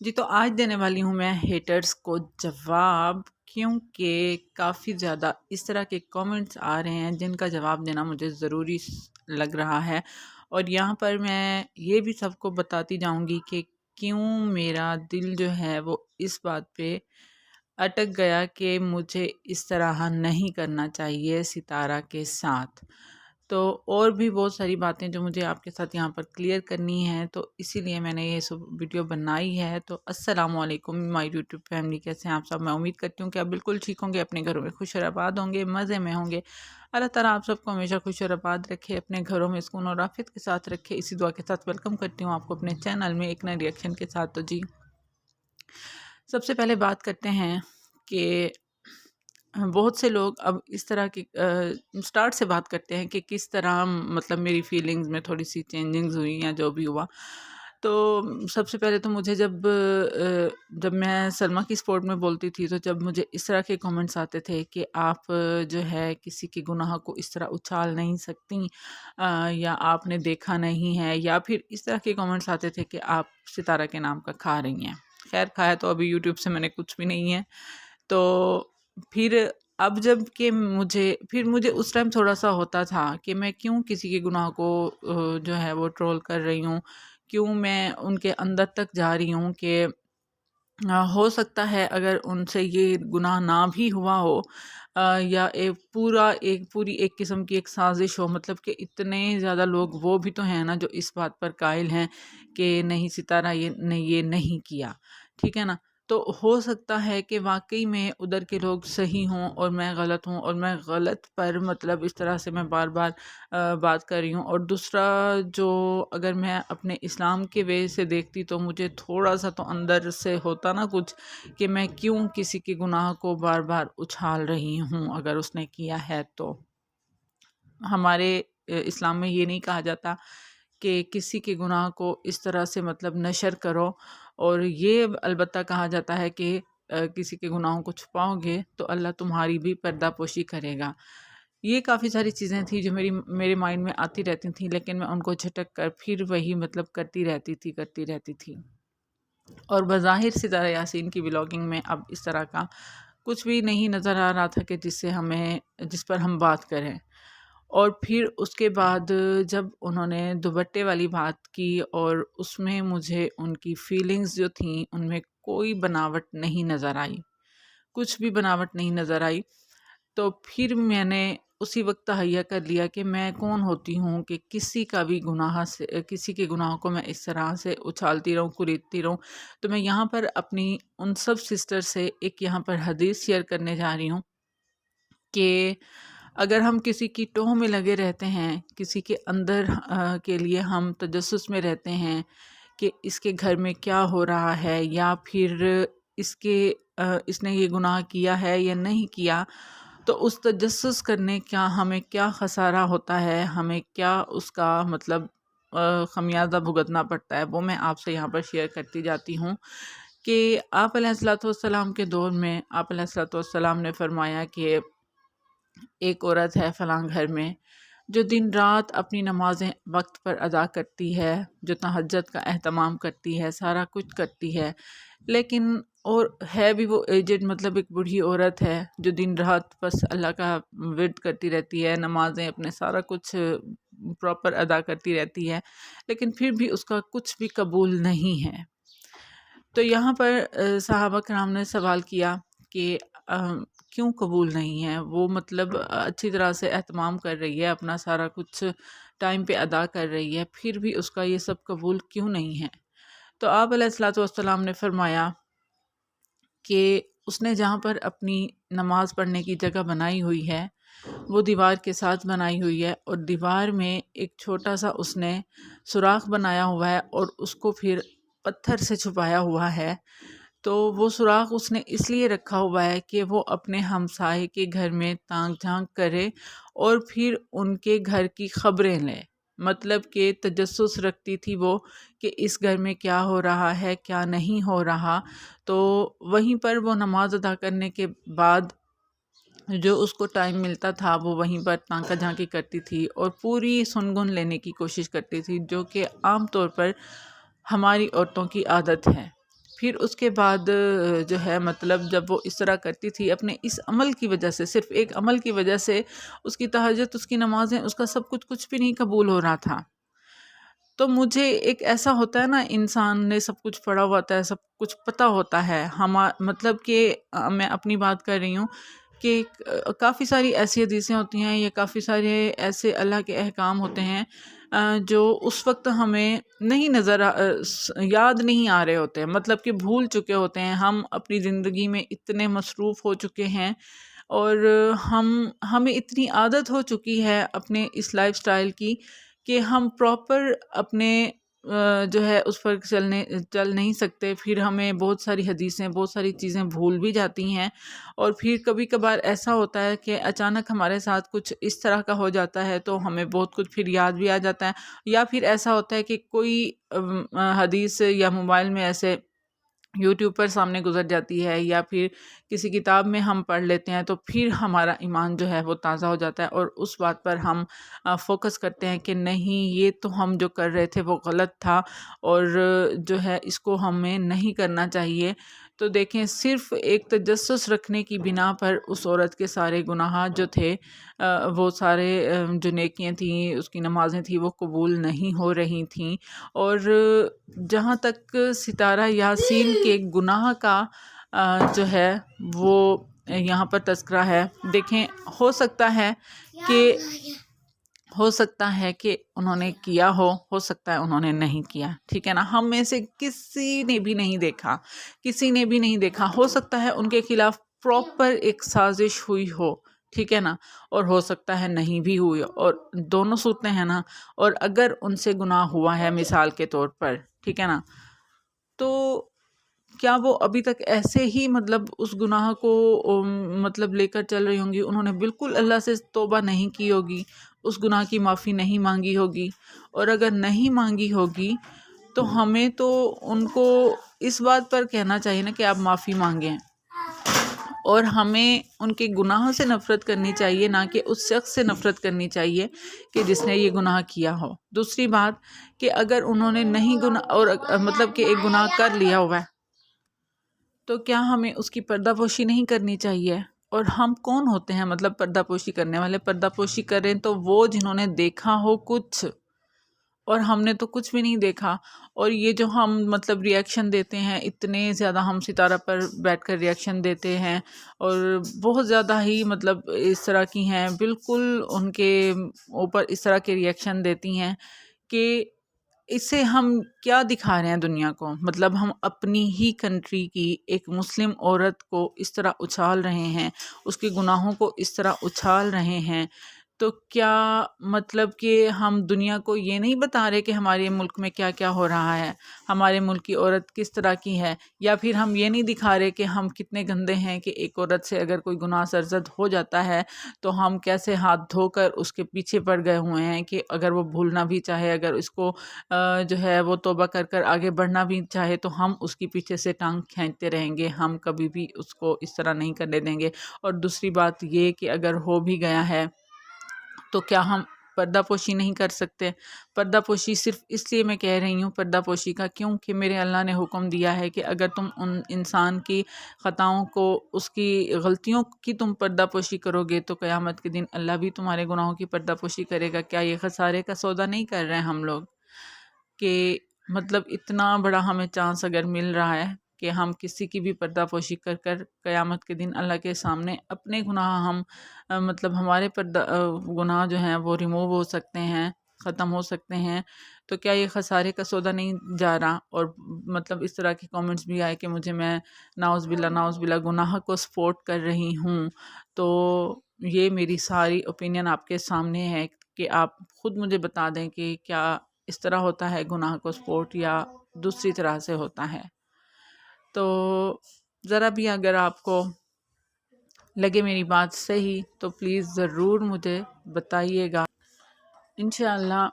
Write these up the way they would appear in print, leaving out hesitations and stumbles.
جی تو آج دینے والی ہوں میں ہیٹرز کو جواب، کیونکہ کافی زیادہ اس طرح کے کامنٹس آ رہے ہیں جن کا جواب دینا مجھے ضروری لگ رہا ہے، اور یہاں پر میں یہ بھی سب کو بتاتی جاؤں گی کہ کیوں میرا دل جو ہے وہ اس بات پہ اٹک گیا کہ مجھے اس طرح نہیں کرنا چاہیے ستارہ کے ساتھ۔ تو اور بھی بہت ساری باتیں جو مجھے آپ کے ساتھ یہاں پر کلیئر کرنی ہے، تو اسی لیے میں نے یہ سب ویڈیو بنائی ہے۔ تو السلام علیکم مائی یوٹیوب فیملی، کیسے ہیں آپ سب؟ میں امید کرتی ہوں کہ آپ بالکل ٹھیک ہوں گے، اپنے گھروں میں خوش اور آباد ہوں گے، مزے میں ہوں گے۔ اللہ تعالیٰ آپ سب کو ہمیشہ خوش اور آباد رکھے، اپنے گھروں میں سکون اور عافیت کے ساتھ رکھے، اسی دعا کے ساتھ ویلکم کرتی ہوں آپ کو اپنے چینل میں ایک نئے ریئیکشن کے ساتھ۔ تو جی سب سے پہلے بات کرتے ہیں کہ بہت سے لوگ اب اس طرح کی سٹارٹ سے بات کرتے ہیں کہ کس طرح مطلب میری فیلنگز میں تھوڑی سی چینجنگز ہوئی یا جو بھی ہوا۔ تو سب سے پہلے تو مجھے جب میں سلمیٰ کی سپورٹ میں بولتی تھی، تو جب مجھے اس طرح کے کامنٹس آتے تھے کہ آپ جو ہے کسی کے گناہ کو اس طرح اچھال نہیں سکتی، یا آپ نے دیکھا نہیں ہے، یا پھر اس طرح کے کامنٹس آتے تھے کہ آپ ستارہ کے نام کا کھا رہی ہیں۔ خیر کھایا تو ابھی یوٹیوب سے میں نے کچھ بھی نہیں ہے۔ تو پھر اب جب کہ مجھے اس ٹائم تھوڑا سا ہوتا تھا کہ میں کیوں کسی کے گناہ کو جو ہے وہ ٹرول کر رہی ہوں، کیوں میں ان کے اندر تک جا رہی ہوں کہ ہو سکتا ہے اگر ان سے یہ گناہ نہ بھی ہوا ہو، یا پوری ایک قسم کی ایک سازش ہو، مطلب کہ اتنے زیادہ لوگ وہ بھی تو ہیں نا جو اس بات پر قائل ہیں کہ نہیں ستارہ یہ نہیں کیا، ٹھیک ہے نا؟ تو ہو سکتا ہے کہ واقعی میں ادھر کے لوگ صحیح ہوں اور میں غلط ہوں، اور میں غلط پر مطلب اس طرح سے میں بار بار بات کر رہی ہوں۔ اور دوسرا جو اگر میں اپنے اسلام کے وے سے دیکھتی تو مجھے تھوڑا سا تو اندر سے ہوتا نا کچھ کہ میں کیوں کسی کے گناہ کو بار بار اچھال رہی ہوں اگر اس نے کیا ہے تو۔ ہمارے اسلام میں یہ نہیں کہا جاتا کہ کسی کے گناہ کو اس طرح سے مطلب نشر کرو، اور یہ البتہ کہا جاتا ہے کہ کسی کے گناہوں کو چھپاؤ گے تو اللہ تمہاری بھی پردہ پوشی کرے گا۔ یہ کافی ساری چیزیں تھیں جو میرے مائنڈ میں آتی رہتی تھیں، لیکن میں ان کو جھٹک کر پھر وہی مطلب کرتی رہتی تھی۔ اور بظاہر ستارہ یاسین کی ولاگنگ میں اب اس طرح کا کچھ بھی نہیں نظر آ رہا تھا کہ جس پر ہم بات کریں۔ اور پھر اس کے بعد جب انہوں نے دوپٹے والی بات کی، اور اس میں مجھے ان کی فیلنگز جو تھیں ان میں کوئی بناوٹ نہیں نظر آئی، کچھ بھی بناوٹ نہیں نظر آئی، تو پھر میں نے اسی وقت تہیہ کر لیا کہ میں کون ہوتی ہوں کہ کسی کے گناہ کو میں اس طرح سے اچھالتی رہوں، کریدتی رہوں۔ تو میں یہاں پر اپنی ان سب سسٹر سے ایک یہاں پر حدیث شیئر کرنے جا رہی ہوں کہ اگر ہم کسی کی ٹوہ میں لگے رہتے ہیں، کسی کے اندر کے لیے ہم تجسس میں رہتے ہیں کہ اس کے گھر میں کیا ہو رہا ہے، یا پھر اس نے یہ گناہ کیا ہے یا نہیں کیا، تو اس تجسس کرنے کا ہمیں کیا خسارہ ہوتا ہے، ہمیں کیا اس کا مطلب خمیازہ بھگتنا پڑتا ہے، وہ میں آپ سے یہاں پر شیئر کرتی جاتی ہوں کہ آپ علیہ الصلوۃ والسلام کے دور میں آپ علیہ الصلوۃ والسلام نے فرمایا کہ ایک عورت ہے فلاں گھر میں جو دن رات اپنی نمازیں وقت پر ادا کرتی ہے، جو تہجد کا اہتمام کرتی ہے، سارا کچھ کرتی ہے، لیکن اور ہے بھی وہ ایجڈ، مطلب ایک بوڑھی عورت ہے جو دن رات بس اللہ کا ورد کرتی رہتی ہے، نمازیں اپنے سارا کچھ پراپر ادا کرتی رہتی ہے، لیکن پھر بھی اس کا کچھ بھی قبول نہیں ہے۔ تو یہاں پر صحابہ کرام نے سوال کیا کہ کیوں قبول نہیں ہے؟ وہ مطلب اچھی طرح سے اہتمام کر رہی ہے، اپنا سارا کچھ ٹائم پہ ادا کر رہی ہے، پھر بھی اس کا یہ سب قبول کیوں نہیں ہے؟ تو آپ علیہ الصلوۃ والسلام نے فرمایا کہ اس نے جہاں پر اپنی نماز پڑھنے کی جگہ بنائی ہوئی ہے وہ دیوار کے ساتھ بنائی ہوئی ہے، اور دیوار میں ایک چھوٹا سا اس نے سوراخ بنایا ہوا ہے، اور اس کو پھر پتھر سے چھپایا ہوا ہے۔ تو وہ سوراخ اس نے اس لیے رکھا ہوا ہے کہ وہ اپنے ہمسائے کے گھر میں تانک جھانک کرے اور پھر ان کے گھر کی خبریں لے، مطلب کہ تجسس رکھتی تھی وہ کہ اس گھر میں کیا ہو رہا ہے، کیا نہیں ہو رہا۔ تو وہیں پر وہ نماز ادا کرنے کے بعد جو اس کو ٹائم ملتا تھا وہ وہیں پر تانکا جھانکی کرتی تھی اور پوری سنگن لینے کی کوشش کرتی تھی، جو کہ عام طور پر ہماری عورتوں کی عادت ہے پھر اس کے بعد جو ہے مطلب جب وہ اس طرح کرتی تھی اپنے اس عمل کی وجہ سے، صرف ایک عمل کی وجہ سے، اس کی تہجد، اس کی نمازیں، اس کا سب کچھ بھی نہیں قبول ہو رہا تھا۔ تو مجھے ایک ایسا ہوتا ہے نا، انسان نے سب کچھ پڑھا ہوتا ہے، سب کچھ پتہ ہوتا ہے، مطلب کہ میں اپنی بات کر رہی ہوں کہ کافی ساری ایسی حدیثیں ہوتی ہیں یا کافی سارے ایسے اللہ کے احکام ہوتے ہیں جو اس وقت ہمیں نہیں یاد نہیں آ رہے ہوتے ہیں، مطلب کہ بھول چکے ہوتے ہیں، ہم اپنی زندگی میں اتنے مصروف ہو چکے ہیں، اور ہمیں اتنی عادت ہو چکی ہے اپنے اس لائف سٹائل کی کہ ہم پراپر اپنے جو ہے اس پر چل نہیں سکتے۔ پھر ہمیں بہت ساری حدیثیں، بہت ساری چیزیں بھول بھی جاتی ہیں، اور پھر کبھی کبھار ایسا ہوتا ہے کہ اچانک ہمارے ساتھ کچھ اس طرح کا ہو جاتا ہے تو ہمیں بہت کچھ پھر یاد بھی آ جاتا ہے، یا پھر ایسا ہوتا ہے کہ کوئی حدیث یا موبائل میں ایسے یوٹیوب پر سامنے گزر جاتی ہے، یا پھر کسی کتاب میں ہم پڑھ لیتے ہیں، تو پھر ہمارا ایمان جو ہے وہ تازہ ہو جاتا ہے، اور اس بات پر ہم فوکس کرتے ہیں کہ نہیں، یہ تو ہم جو کر رہے تھے وہ غلط تھا، اور جو ہے اس کو ہمیں نہیں کرنا چاہیے۔ تو دیکھیں، صرف ایک تجسس رکھنے کی بنا پر اس عورت کے سارے گناہ جو تھے، وہ سارے جو نیکیاں تھیں، اس کی نمازیں تھیں، وہ قبول نہیں ہو رہی تھیں۔ اور جہاں تک ستارہ یاسین کے گناہ کا جو ہے وہ یہاں پر تذکرہ ہے، دیکھیں، ہو سکتا ہے کہ انہوں نے کیا ہو سکتا ہے انہوں نے نہیں کیا، ٹھیک ہے نا، ہم میں سے کسی نے بھی نہیں دیکھا، ہو سکتا ہے ان کے خلاف پراپر ایک سازش ہوئی ہو، ٹھیک ہے نا، اور ہو سکتا ہے نہیں بھی ہوئی، اور دونوں صورتیں ہیں نا، اور اگر ان سے گناہ ہوا ہے مثال کے طور پر، ٹھیک ہے نا، تو کیا وہ ابھی تک ایسے ہی مطلب اس گناہ کو مطلب لے کر چل رہی ہوں گی؟ انہوں نے بالکل اللہ سے توبہ نہیں کی ہوگی، اس گناہ کی معافی نہیں مانگی ہوگی، اور اگر نہیں مانگی ہوگی تو ہمیں تو ان کو اس بات پر کہنا چاہیے نا کہ آپ معافی مانگیں، اور ہمیں ان کے گناہ سے نفرت کرنی چاہیے، نہ کہ اس شخص سے نفرت کرنی چاہیے کہ جس نے یہ گناہ کیا ہو۔ دوسری بات کہ اگر انہوں نے نہیں گناہ، اور مطلب کہ ایک گناہ کر لیا ہوا ہے، تو کیا ہمیں اس کی پردہ پوشی نہیں کرنی چاہیے؟ اور ہم کون ہوتے ہیں مطلب پردہ پوشی کرنے والے؟ پردہ پوشی کریں تو وہ جنہوں نے دیکھا ہو کچھ، اور ہم نے تو کچھ بھی نہیں دیکھا، اور یہ جو ہم مطلب ریاکشن دیتے ہیں، اتنے زیادہ ہم ستارہ پر بیٹھ کر ریاکشن دیتے ہیں، اور بہت زیادہ ہی مطلب اس طرح کی ہیں، بالکل ان کے اوپر اس طرح کے ریاکشن دیتی ہیں کہ اس سے ہم کیا دکھا رہے ہیں دنیا کو؟ مطلب ہم اپنی ہی کنٹری کی ایک مسلم عورت کو اس طرح اچھال رہے ہیں، اس کے گناہوں کو اس طرح اچھال رہے ہیں، تو کیا مطلب کہ ہم دنیا کو یہ نہیں بتا رہے کہ ہمارے ملک میں کیا کیا ہو رہا ہے، ہمارے ملک کی عورت کس طرح کی ہے؟ یا پھر ہم یہ نہیں دکھا رہے کہ ہم کتنے گندے ہیں کہ ایک عورت سے اگر کوئی گناہ سرزد ہو جاتا ہے تو ہم کیسے ہاتھ دھو کر اس کے پیچھے پڑ گئے ہوئے ہیں کہ اگر وہ بھولنا بھی چاہے، اگر اس کو جو ہے وہ توبہ کر کر آگے بڑھنا بھی چاہے، تو ہم اس کی پیچھے سے ٹانگ کھینچتے رہیں گے، ہم کبھی بھی اس کو اس طرح نہیں کرنے دیں گے۔ اور دوسری بات یہ کہ اگر ہو بھی گیا ہے تو کیا ہم پردہ پوشی نہیں کر سکتے؟ پردہ پوشی صرف اس لیے میں کہہ رہی ہوں پردہ پوشی کا، کیونکہ میرے اللہ نے حکم دیا ہے کہ اگر تم ان انسان کی خطاؤں کو، اس کی غلطیوں کی تم پردہ پوشی کرو گے تو قیامت کے دن اللہ بھی تمہارے گناہوں کی پردہ پوشی کرے گا۔ کیا یہ خسارے کا سودا نہیں کر رہے ہیں ہم لوگ؟ کہ مطلب اتنا بڑا ہمیں چانس اگر مل رہا ہے کہ ہم کسی کی بھی پردہ پوشی کر کر قیامت کے دن اللہ کے سامنے اپنے گناہ ہم مطلب ہمارے گناہ جو ہیں وہ ریموو ہو سکتے ہیں، ختم ہو سکتے ہیں، تو کیا یہ خسارے کا سودا نہیں جا رہا؟ اور مطلب اس طرح کے کامنٹس بھی آئے کہ میں نعوذ باللہ گناہ کو سپورٹ کر رہی ہوں، تو یہ میری ساری اوپینین آپ کے سامنے ہے کہ آپ خود مجھے بتا دیں کہ کیا اس طرح ہوتا ہے گناہ کو سپورٹ، یا دوسری طرح سے ہوتا ہے؟ تو ذرا بھی اگر آپ کو لگے میری بات صحیح تو پلیز ضرور مجھے بتائیے گا، انشاءاللہ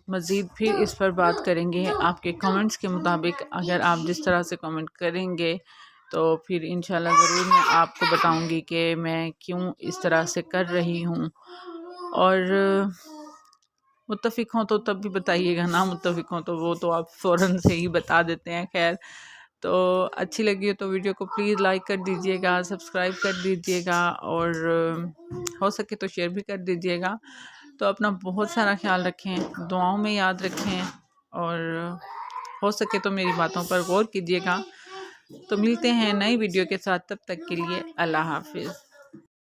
مزید پھر اس پر بات کریں گے۔ آپ کے کمنٹس کے مطابق اگر آپ جس طرح سے کمنٹ کریں گے تو پھر انشاءاللہ ضرور میں آپ کو بتاؤں گی کہ میں کیوں اس طرح سے کر رہی ہوں، اور متفق ہوں تو تب بھی بتائیے گا، نہ متفق ہوں تو وہ تو آپ فوراً سے ہی بتا دیتے ہیں۔ خیر، تو اچھی لگی ہو تو ویڈیو کو پلیز لائک کر دیجیے گا، سبسکرائب کر دیجیے گا، اور ہو سکے تو شیئر بھی کر دیجیے گا۔ تو اپنا بہت سارا خیال رکھیں، دعاؤں میں یاد رکھیں، اور ہو سکے تو میری باتوں پر غور کیجیے گا۔ تو ملتے ہیں نئی ویڈیو کے ساتھ، تب تک کے لیے اللہ حافظ۔